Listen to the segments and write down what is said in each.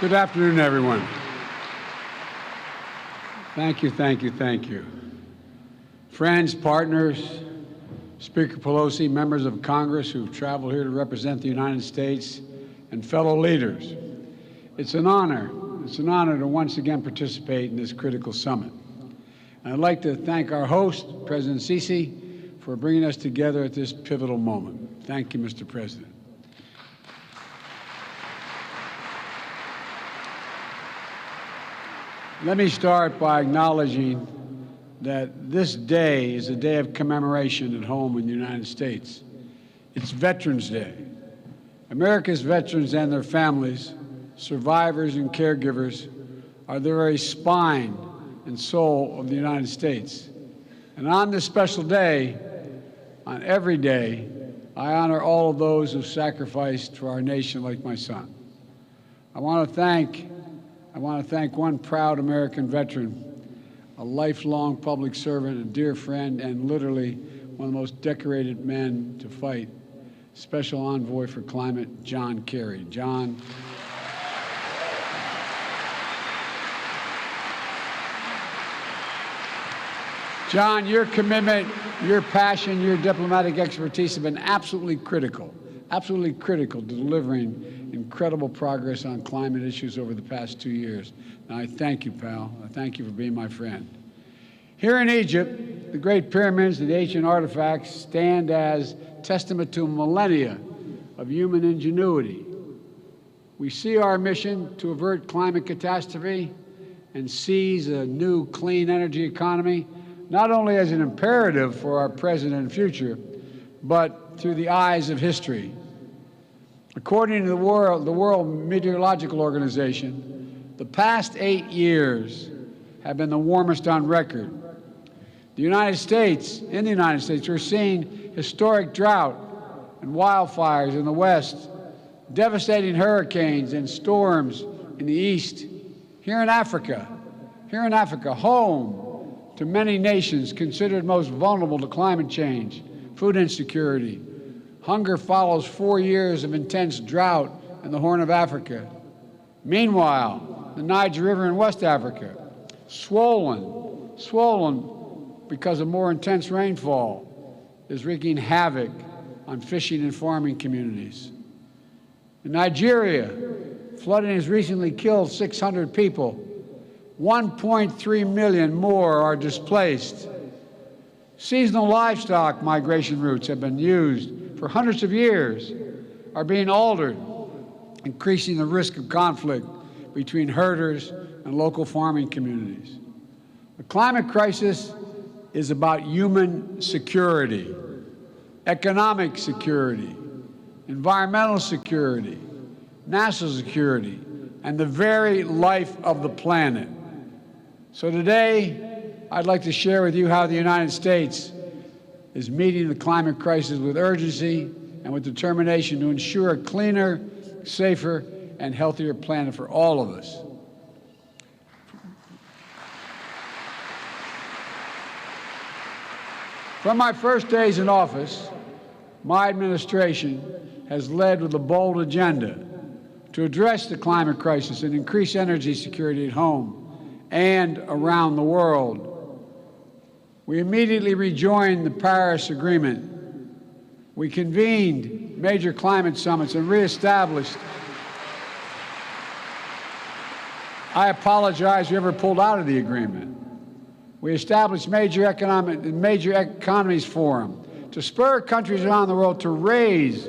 Good afternoon, everyone. Thank you, thank you, thank you. Friends, partners, Speaker Pelosi, members of Congress who've traveled here to represent the United States, and fellow leaders. It's an honor to once again participate in this critical summit. And I'd like to thank our host, President Sisi, for bringing us together at this pivotal moment. Thank you, Mr. President. Let me start by acknowledging that this day is a day of commemoration at home in the United States. It's Veterans Day. America's veterans and their families, survivors and caregivers, are the very spine and soul of the United States. And on this special day, on every day, I honor all of those who sacrificed for our nation like my son. I want to thank one proud American veteran, a lifelong public servant, a dear friend, and literally one of the most decorated men to fight, Special Envoy for Climate, John Kerry. John, your commitment, your passion, your diplomatic expertise have been absolutely critical to delivering incredible progress on climate issues over the past 2 years. And I thank you, pal. I thank you for being my friend. Here in Egypt, the Great Pyramids and the ancient artifacts stand as testament to millennia of human ingenuity. We see our mission to avert climate catastrophe and seize a new clean energy economy not only as an imperative for our present and future, but through the eyes of history. According to the World Meteorological Organization, the past 8 years have been the warmest on record. In the United States, we're seeing historic drought and wildfires in the West, devastating hurricanes and storms in the East. Here in Africa, home to many nations considered most vulnerable to climate change, food insecurity. Hunger follows 4 years of intense drought in the Horn of Africa. Meanwhile, the Niger River in West Africa, swollen because of more intense rainfall, is wreaking havoc on fishing and farming communities. In Nigeria, flooding has recently killed 600 people. 1.3 million more are displaced. Seasonal livestock migration routes have been used for hundreds of years, are being altered, increasing the risk of conflict between herders and local farming communities. The climate crisis is about human security, economic security, environmental security, national security, and the very life of the planet. So today, I'd like to share with you how the United States is meeting the climate crisis with urgency and with determination to ensure a cleaner, safer, and healthier planet for all of us. From my first days in office, my administration has led with a bold agenda to address the climate crisis and increase energy security at home and around the world. We immediately rejoined the Paris Agreement. We convened major climate summits and reestablished. I apologize whoever pulled out of the agreement. We established major economies forum to spur countries around the world to raise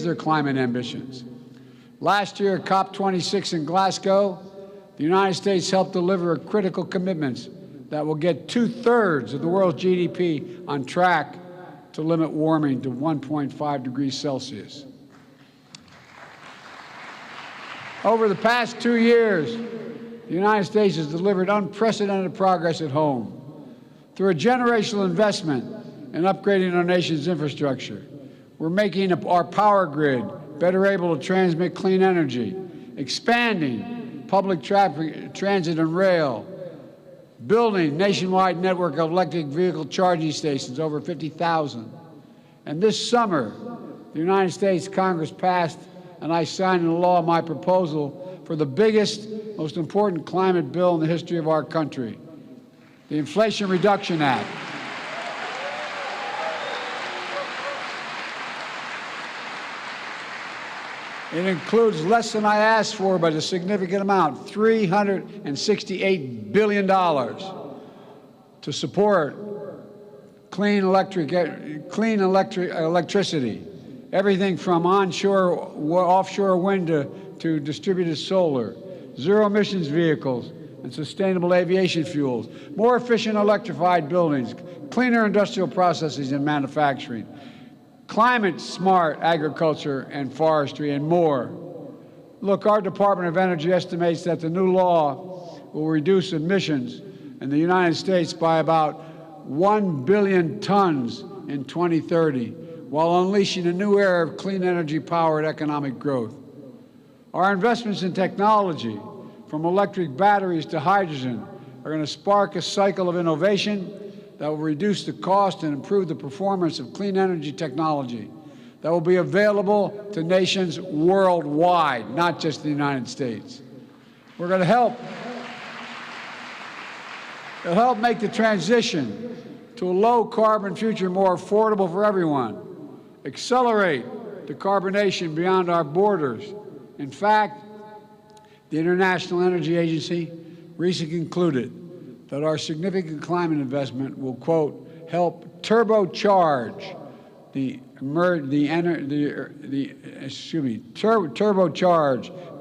their climate ambitions. Last year at COP27 in Glasgow, the United States helped deliver critical commitments that will get 2/3 of the world's GDP on track to limit warming to 1.5 degrees Celsius. Over the past 2 years, the United States has delivered unprecedented progress at home through a generational investment in upgrading our nation's infrastructure. We're making our power grid better able to transmit clean energy, expanding public transit and rail, building nationwide network of electric vehicle charging stations, over 50,000. And this summer, the United States Congress passed, and I signed into law my proposal for the biggest, most important climate bill in the history of our country, the Inflation Reduction Act. It includes less than I asked for, but a significant amount, $368 billion to support clean electricity, everything from offshore wind to distributed solar, zero emissions vehicles and sustainable aviation fuels, more efficient electrified buildings, cleaner industrial processes and manufacturing, climate-smart agriculture and forestry, and more. Look, our Department of Energy estimates that the new law will reduce emissions in the United States by about 1 billion tons in 2030, while unleashing a new era of clean energy-powered economic growth. Our investments in technology, from electric batteries to hydrogen, are going to spark a cycle of innovation that will reduce the cost and improve the performance of clean energy technology that will be available to nations worldwide, not just the United States. We're going to help make the transition to a low-carbon future more affordable for everyone, accelerate decarbonization beyond our borders. In fact, the International Energy Agency recently concluded that our significant climate investment will, quote, help turbocharge the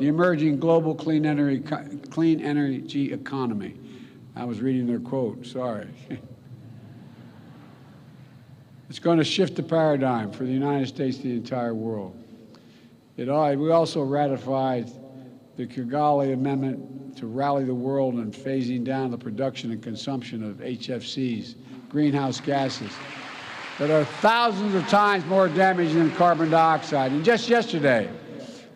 emerging global clean energy economy. I was reading their quote, sorry. It's going to shift the paradigm for the United States and the entire world. We also ratified the Kigali Amendment to rally the world in phasing down the production and consumption of HFCs, greenhouse gases, that are thousands of times more damaging than carbon dioxide. And just yesterday,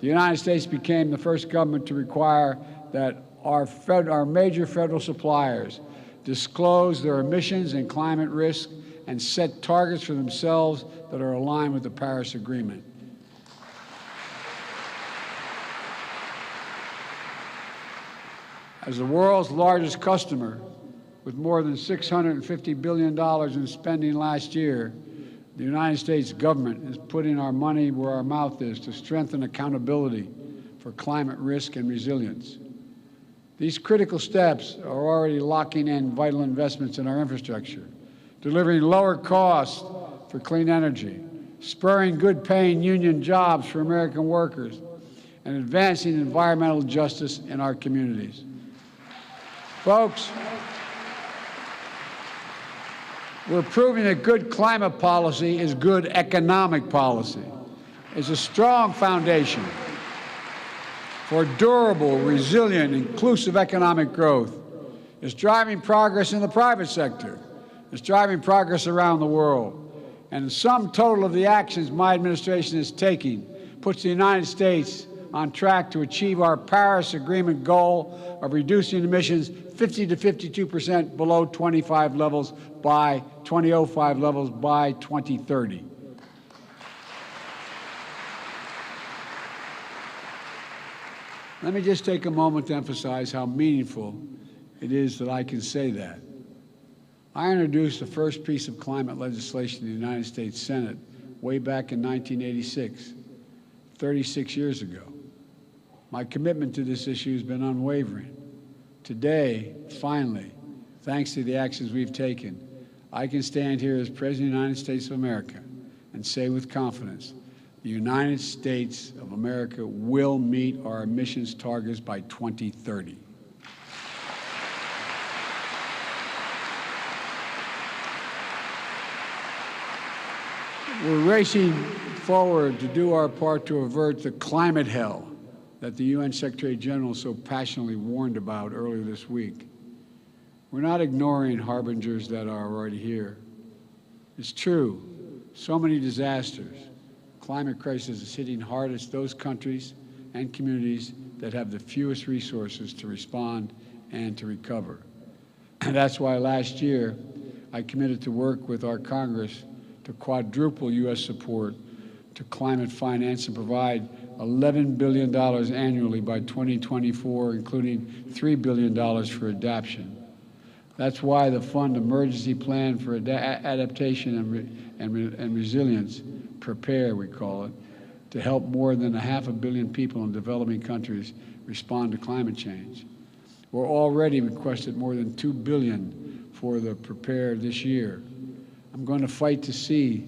the United States became the first government to require that our major federal suppliers disclose their emissions and climate risk and set targets for themselves that are aligned with the Paris Agreement. As the world's largest customer, with more than $650 billion in spending last year, the United States government is putting our money where our mouth is to strengthen accountability for climate risk and resilience. These critical steps are already locking in vital investments in our infrastructure, delivering lower costs for clean energy, spurring good-paying union jobs for American workers, and advancing environmental justice in our communities. Folks, we're proving that good climate policy is good economic policy. It's a strong foundation for durable, resilient, inclusive economic growth. It's driving progress in the private sector. It's driving progress around the world. And the sum total of the actions my administration is taking puts the United States on track to achieve our Paris Agreement goal of reducing emissions 50 to 52% below 2005 levels by 2030. Let me just take a moment to emphasize how meaningful it is that I can say that. I introduced the first piece of climate legislation in the United States Senate way back in 1986, 36 years ago. My commitment to this issue has been unwavering. Today, finally, thanks to the actions we've taken, I can stand here as President of the United States of America and say with confidence, the United States of America will meet our emissions targets by 2030. We're racing forward to do our part to avert the climate hell that the UN Secretary General so passionately warned about earlier this week. We're not ignoring harbingers that are already here. It's true, so many disasters. Climate crisis is hitting hardest those countries and communities that have the fewest resources to respond and to recover. And that's why last year I committed to work with our Congress to quadruple U.S. support to climate finance and provide $11 billion annually by 2024, including $3 billion for adaptation. That's why the Fund Emergency Plan for Adaptation and Resilience, PREPARE we call it, to help more than 500 million people in developing countries respond to climate change. We're already requested more than $2 billion for the PREPARE this year. I'm going to fight to see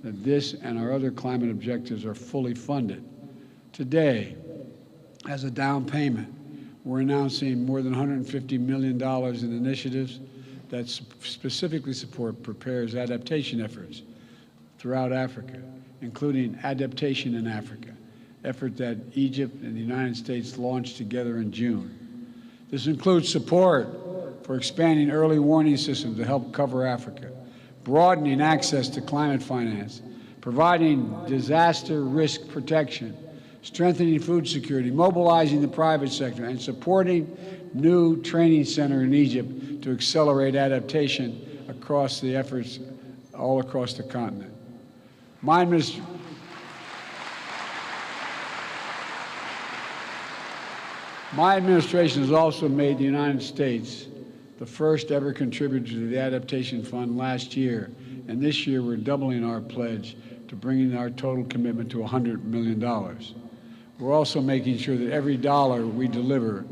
that this and our other climate objectives are fully funded. Today, as a down payment, we're announcing more than $150 million in initiatives that specifically support PREPARE's adaptation efforts throughout Africa, including Adaptation in Africa, effort that Egypt and the United States launched together in June. This includes support for expanding early warning systems to help cover Africa, broadening access to climate finance, providing disaster risk protection, strengthening food security, mobilizing the private sector, and supporting new training center in Egypt to accelerate adaptation across the efforts all across the continent. My administration has also made the United States the first ever contributor to the Adaptation Fund last year, and this year we're doubling our pledge to bringing our total commitment to $100 million. We're also making sure that every dollar we deliver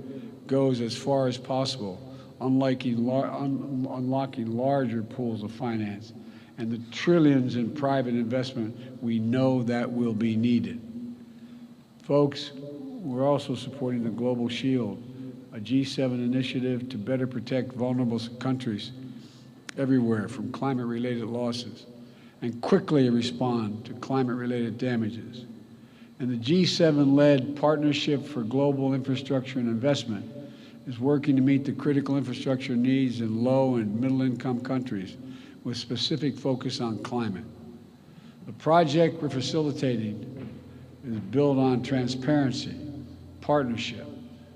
goes as far as possible, unlocking larger pools of finance and the trillions in private investment we know that will be needed. Folks, we're also supporting the Global Shield, a G7 initiative to better protect vulnerable countries everywhere from climate-related losses and quickly respond to climate-related damages. And the G7-led Partnership for Global Infrastructure and Investment is working to meet the critical infrastructure needs in low and middle-income countries with specific focus on climate. The project we're facilitating is built on transparency, partnership,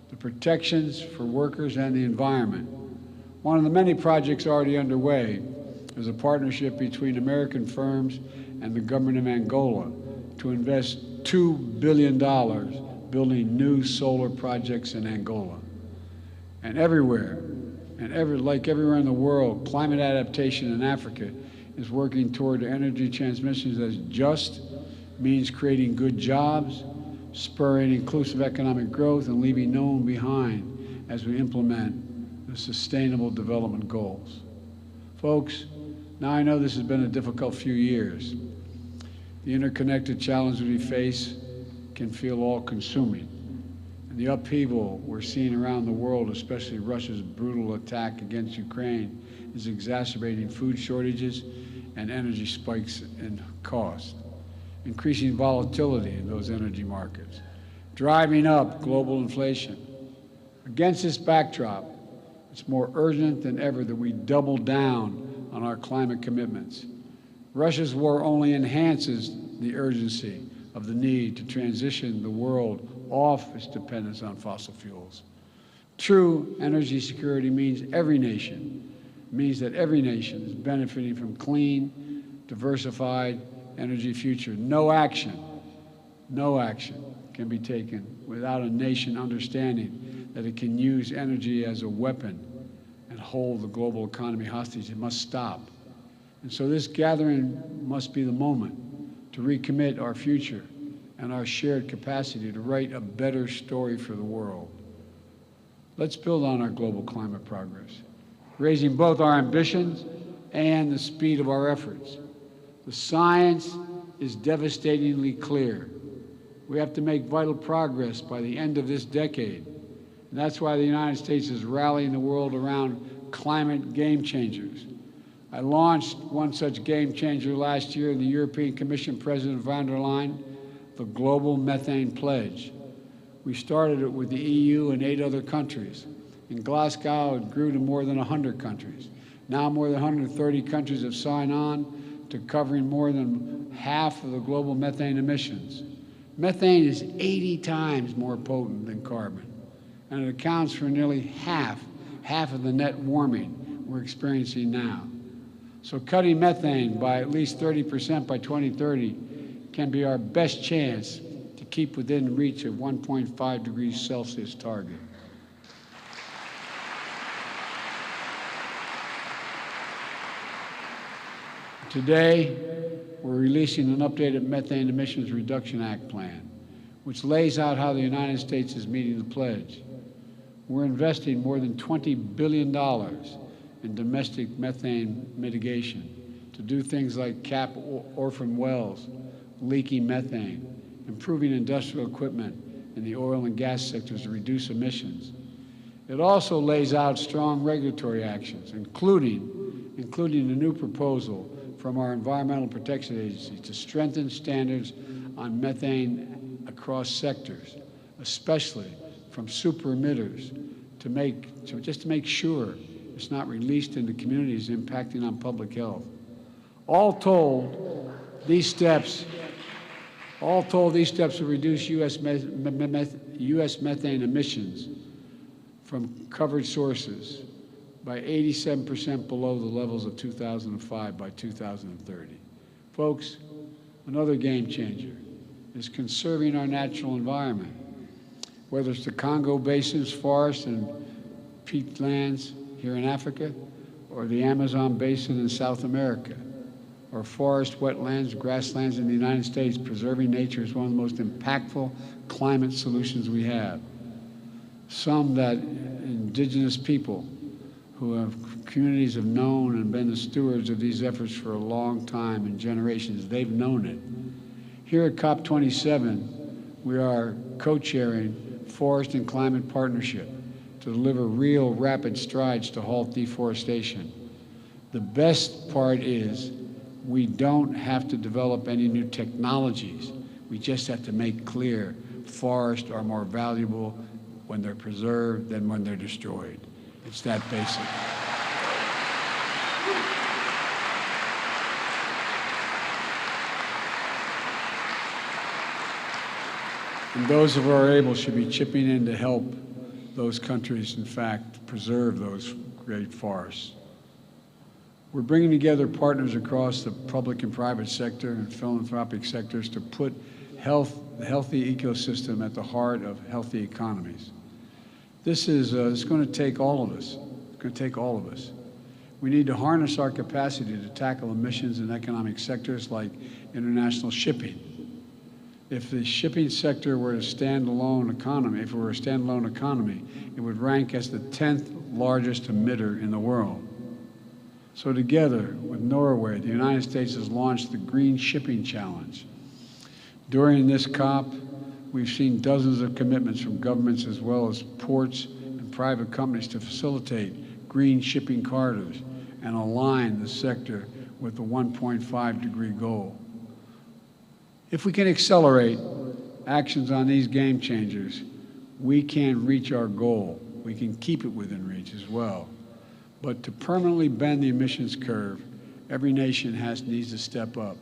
the protections for workers and the environment. One of the many projects already underway is a partnership between American firms and the government of Angola to invest $2 billion building new solar projects in Angola. And everywhere, like everywhere in the world, climate adaptation in Africa is working toward energy transmissions as just means creating good jobs, spurring inclusive economic growth, and leaving no one behind as we implement the Sustainable Development Goals. Folks, now I know this has been a difficult few years. The interconnected challenges we face can feel all-consuming. And the upheaval we're seeing around the world, especially Russia's brutal attack against Ukraine, is exacerbating food shortages and energy spikes in cost, increasing volatility in those energy markets, driving up global inflation. Against this backdrop, it's more urgent than ever that we double down on our climate commitments. Russia's war only enhances the urgency of the need to transition the world off its dependence on fossil fuels. True energy security means that every nation is benefiting from clean, diversified energy future. No action can be taken without a nation understanding that it can use energy as a weapon and hold the global economy hostage. It must stop. And so this gathering must be the moment to recommit our future and our shared capacity to write a better story for the world. Let's build on our global climate progress, raising both our ambitions and the speed of our efforts. The science is devastatingly clear. We have to make vital progress by the end of this decade. And that's why the United States is rallying the world around climate game changers. I launched one such game changer last year in the European Commission President von der Leyen, the Global Methane Pledge. We started it with the EU and 8 other countries. In Glasgow, it grew to more than 100 countries. Now more than 130 countries have signed on to covering more than half of the global methane emissions. Methane is 80 times more potent than carbon, and it accounts for nearly half of the net warming we're experiencing now. So cutting methane by at least 30% by 2030 can be our best chance to keep within reach of 1.5 degrees Celsius target. Today, we're releasing an updated Methane Emissions Reduction Act plan, which lays out how the United States is meeting the pledge. We're investing more than $20 billion in domestic methane mitigation to do things like cap orphan wells, leaking methane, improving industrial equipment in the oil and gas sectors to reduce emissions. It also lays out strong regulatory actions, including a new proposal from our Environmental Protection Agency to strengthen standards on methane across sectors, especially from super emitters, to make sure it's not released into communities impacting on public health. All told, these steps will reduce U.S. methane emissions from covered sources by 87% below the levels of 2005 by 2030. Folks, another game changer is conserving our natural environment, whether it's the Congo Basin's forests and peatlands here in Africa, or the Amazon Basin in South America, or forest, wetlands, grasslands in the United States. Preserving nature is one of the most impactful climate solutions we have. Some that indigenous people communities have known and been the stewards of these efforts for a long time and generations. They've known it. Here at COP27, we are co-chairing Forest and Climate Partnership to deliver real rapid strides to halt deforestation. The best part is we don't have to develop any new technologies. We just have to make clear forests are more valuable when they're preserved than when they're destroyed. It's that basic. And those who are able should be chipping in to help those countries, in fact, preserve those great forests. We're bringing together partners across the public and private sector and philanthropic sectors to put the healthy ecosystem at the heart of healthy economies. This is it's going to take all of us. It's going to take all of us. We need to harness our capacity to tackle emissions in economic sectors like international shipping. If the shipping sector were a standalone economy, it would rank as the 10th largest emitter in the world. So together with Norway, the United States has launched the Green Shipping Challenge. During this COP, we've seen dozens of commitments from governments as well as ports and private companies to facilitate green shipping corridors and align the sector with the 1.5-degree goal. If we can accelerate actions on these game changers, we can reach our goal. We can keep it within reach as well. But to permanently bend the emissions curve, every nation needs to step up.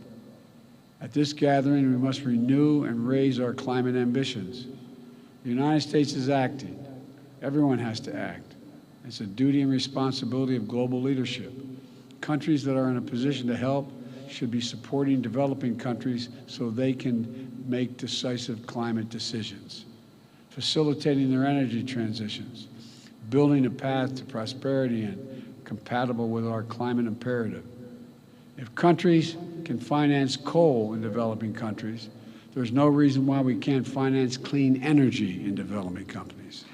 At this gathering, we must renew and raise our climate ambitions. The United States is acting. Everyone has to act. It's a duty and responsibility of global leadership. Countries that are in a position to help should be supporting developing countries so they can make decisive climate decisions, facilitating their energy transitions, building a path to prosperity and compatible with our climate imperative. If countries can finance coal in developing countries, there's no reason why we can't finance clean energy in developing countries.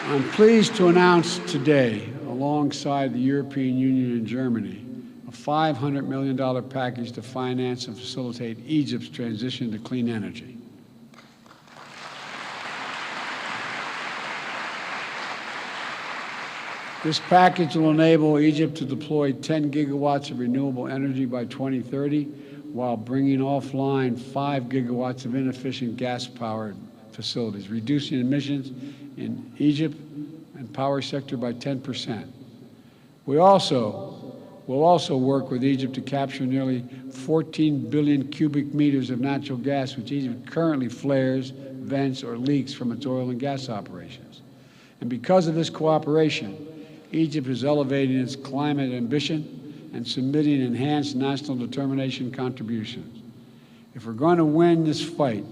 I'm pleased to announce today, alongside the European Union and Germany, a $500 million package to finance and facilitate Egypt's transition to clean energy. This package will enable Egypt to deploy 10 gigawatts of renewable energy by 2030, while bringing offline 5 gigawatts of inefficient gas-powered facilities, reducing emissions in Egypt and power sector by 10%. We will also work with Egypt to capture nearly 14 billion cubic meters of natural gas, which Egypt currently flares, vents, or leaks from its oil and gas operations. And because of this cooperation, Egypt is elevating its climate ambition and submitting enhanced national determination contributions. If we're going to win this fight,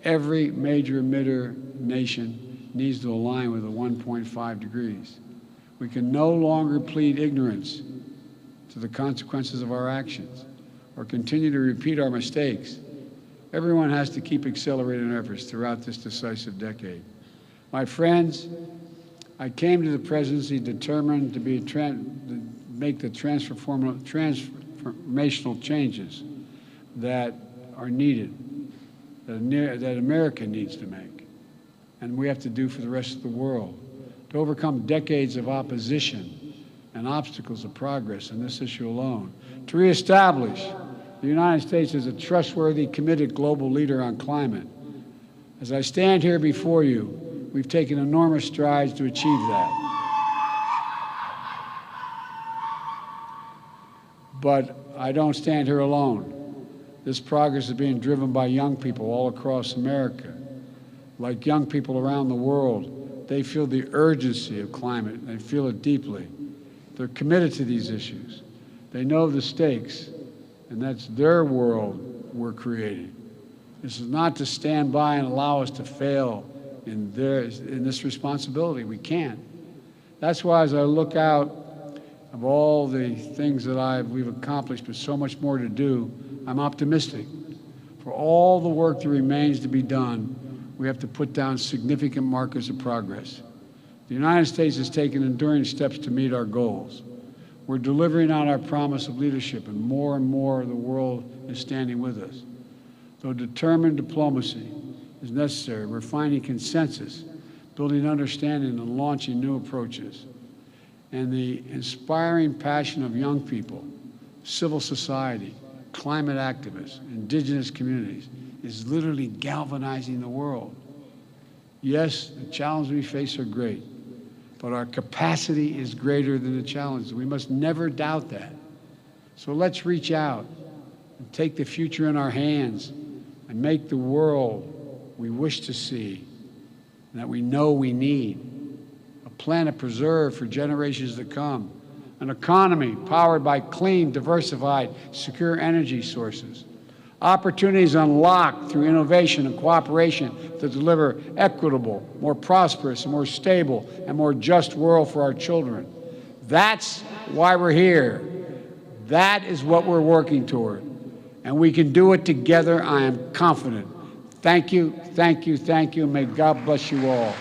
every major emitter nation needs to align with the 1.5 degrees. We can no longer plead ignorance to the consequences of our actions or continue to repeat our mistakes. Everyone has to keep accelerating our efforts throughout this decisive decade. My friends, I came to the presidency determined to make the transformational changes that are needed, that America needs to make, and we have to do for the rest of the world, to overcome decades of opposition and obstacles of progress in this issue alone, to reestablish the United States as a trustworthy, committed global leader on climate. As I stand here before you, we've taken enormous strides to achieve that. But I don't stand here alone. This progress is being driven by young people all across America. Like young people around the world, they feel the urgency of climate. They feel it deeply. They're committed to these issues. They know the stakes, and that's their world we're creating. This is not to stand by and allow us to fail in this responsibility. We can't. That's why as I look out of all the things that we've accomplished, but so much more to do, I'm optimistic. For all the work that remains to be done, we have to put down significant markers of progress. The United States has taken enduring steps to meet our goals. We're delivering on our promise of leadership, and more of the world is standing with us. Though determined diplomacy is necessary, we're finding consensus, building understanding, and launching new approaches. And the inspiring passion of young people, civil society, climate activists, indigenous communities is literally galvanizing the world. Yes, the challenges we face are great, but our capacity is greater than the challenges. We must never doubt that. So let's reach out and take the future in our hands and make the world we wish to see and that we know we need. A planet preserved for generations to come. An economy powered by clean, diversified, secure energy sources. Opportunities unlocked through innovation and cooperation to deliver equitable, more prosperous, and more stable, and more just world for our children. That's why we're here. That is what we're working toward. And we can do it together, I am confident. Thank you, thank you, thank you, and may God bless you all.